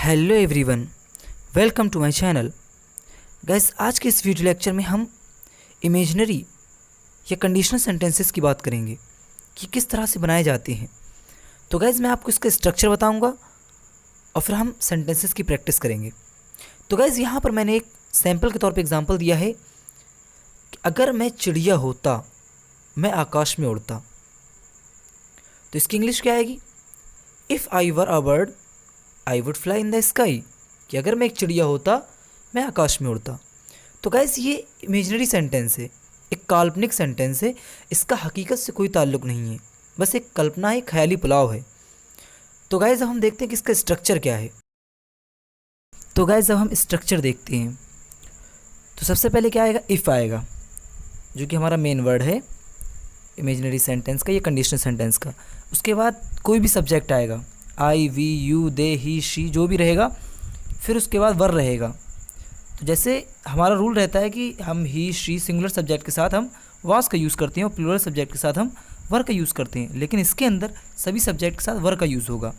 Hello everyone, welcome to my channel. Guys, आज के इस वीडियो लेक्चर में हम इमेजिनरी या कंडीशनल सेंटेंसेस की बात करेंगे कि किस तरह से बनाए जाते हैं। तो गाइस, मैं आपको इसका स्ट्रक्चर बताऊंगा और फिर हम सेंटेंसेस की प्रैक्टिस करेंगे। तो गाइस, यहाँ पर मैंने एक सैम्पल के तौर पे एग्जांपल दिया है कि अगर मैं चिड़िया होता, मैं आकाश में उड़ता। तो इसकी इंग्लिश क्या आएगी? If I were a bird I would fly in the sky, कि अगर मैं एक चिड़िया होता मैं आकाश में उड़ता। तो गाइस, ये इमेजिनरी सेंटेंस है, एक काल्पनिक सेंटेंस है, इसका हकीकत से कोई ताल्लुक़ नहीं है, बस एक कल्पना है, ख्याली पुलाव है। तो गाइस, अब हम देखते हैं कि इसका स्ट्रक्चर क्या है। तो गाइस, अब हम स्ट्रक्चर देखते हैं। तो सबसे पहले क्या आएगा? इफ़ आएगा, जो कि हमारा मेन वर्ड है इमेजिनरी सेंटेंस का या कंडीशनल सेंटेंस का। उसके बाद कोई भी सब्जेक्ट आएगा, I, we, you, they, he, she, जो भी रहेगा। फिर उसके बाद वर रहेगा। तो जैसे हमारा रूल रहता है कि हम ही, शी सिंगुलर सब्जेक्ट के साथ हम वाज का यूज़ करते हैं और प्लूरल सब्जेक्ट के साथ हम वर का यूज़ करते हैं, लेकिन इसके अंदर सभी सब्जेक्ट के साथ वर का यूज़ होगा,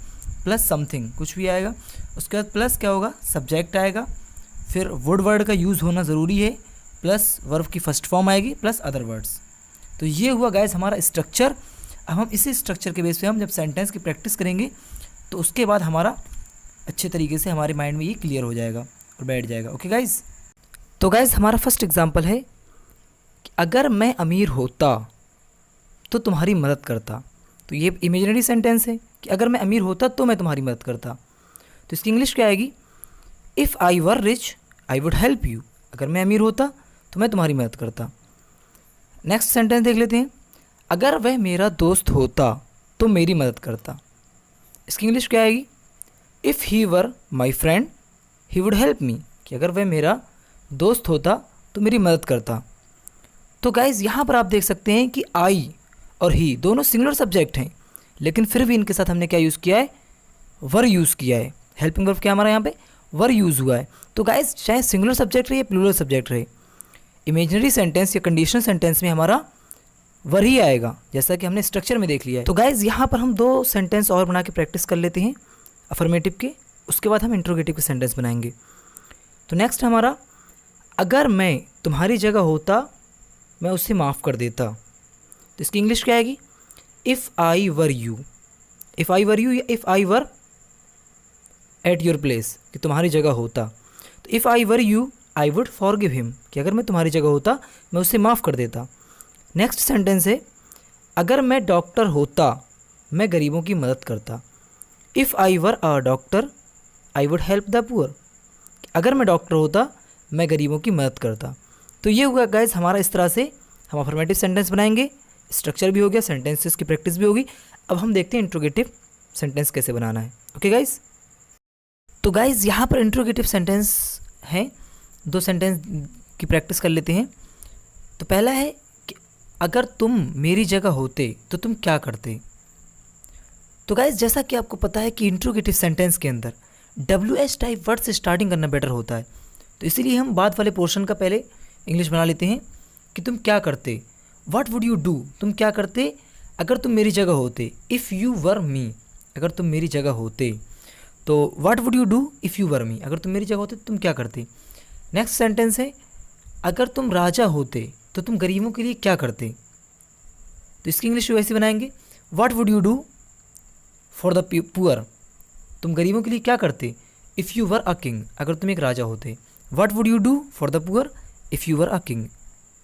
प्लस समथिंग कुछ भी आएगा। उसके बाद प्लस क्या होगा? सब्जेक्ट आएगा। फिर वुड वर्ड का यूज़ होना ज़रूरी है, प्लस वर्ब की फर्स्ट फॉर्म आएगी, प्लस अदर वर्ड्स। तो ये हुआ गाइस हमारा स्ट्रक्चर। अब हम इसी स्ट्रक्चर के बेस पे हम जब सेंटेंस की प्रैक्टिस करेंगे तो उसके बाद हमारा अच्छे तरीके से हमारे माइंड में ये क्लियर हो जाएगा और बैठ जाएगा। Okay guys? तो गाइस, हमारा फर्स्ट एग्जांपल है कि अगर मैं अमीर होता तो तुम्हारी मदद करता। तो ये इमेजिनरी सेंटेंस है कि अगर मैं अमीर होता तो मैं तुम्हारी मदद करता। तो इसकी इंग्लिश क्या आएगी? If I were rich I would help you. अगर मैं अमीर होता तो मैं तुम्हारी मदद करता। नेक्स्ट सेंटेंस देख लेते हैं। अगर वह मेरा दोस्त होता तो मेरी मदद करता। इसकी इंग्लिश क्या आएगी? If he were my friend he would help me, कि अगर वह मेरा दोस्त होता तो मेरी मदद करता। तो गाइज़, यहाँ पर आप देख सकते हैं कि आई और ही दोनों सिंगुलर सब्जेक्ट हैं, लेकिन फिर भी इनके साथ हमने क्या यूज़ किया है? वर यूज़ किया है। हेल्पिंग वर्ब क्या हमारा यहाँ पे? वर यूज़ हुआ है। तो गाइज़, चाहे सिंगुलर सब्जेक्ट रहे या प्लूरल सब्जेक्ट रहे, इमेजिनरी सेंटेंस या कंडीशनल सेंटेंस में हमारा वर ही आएगा, जैसा कि हमने स्ट्रक्चर में देख लिया है। तो गाइज़, यहाँ पर हम दो सेंटेंस और बना के प्रैक्टिस कर लेते हैं अफर्मेटिव के, उसके बाद हम इंट्रोगेटिव के सेंटेंस बनाएंगे। तो नेक्स्ट हमारा, अगर मैं तुम्हारी जगह होता मैं उसे माफ़ कर देता। तो इसकी इंग्लिश क्या आएगी? If I were you. If I were you या if I were at your place, कि तुम्हारी जगह होता। तो if I were you I would forgive him, कि अगर मैं तुम्हारी जगह होता मैं उसे माफ़ कर देता। नेक्स्ट सेंटेंस है, अगर मैं डॉक्टर होता मैं गरीबों की मदद करता। If I were a doctor I would help the poor. अगर मैं डॉक्टर होता मैं गरीबों की मदद करता। तो ये हुआ गाइस हमारा, इस तरह से हम अफर्मेटिव सेंटेंस बनाएंगे। स्ट्रक्चर भी हो गया, सेंटेंसेस की प्रैक्टिस भी होगी। अब हम देखते हैं इंट्रोगेटिव सेंटेंस कैसे बनाना है। Okay guys? तो गाइस, यहाँ पर इंट्रोगेटिव सेंटेंस हैं, दो सेंटेंस की प्रैक्टिस कर लेते हैं। तो पहला है कि अगर तुम मेरी जगह होते तो तुम क्या करते। तो गाइस, जैसा कि आपको पता है कि इंट्रोगेटिव सेंटेंस के अंदर WH टाइप वर्ड से स्टार्टिंग करना बेटर होता है। तो इसीलिए हम बाद वाले पोर्शन का पहले इंग्लिश बना लेते हैं कि तुम क्या करते। व्हाट वुड यू डू, तुम क्या करते अगर तुम मेरी जगह होते। इफ़ यू वर मी, अगर तुम मेरी जगह होते। तो what would you do if you were me, अगर तुम मेरी जगह होते तो तुम क्या करते। नेक्स्ट सेंटेंस है, अगर तुम राजा होते तो तुम गरीबों के लिए क्या करते। तो इसकी इंग्लिश वैसे बनाएंगे, what would you do for the poor, तुम गरीबों के लिए क्या करते। If you were a king, अगर तुम एक राजा होते। What would you do for the poor if you were a king,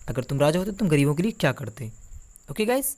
अगर तुम राजा होते तो तुम गरीबों के लिए क्या करते। Okay guys?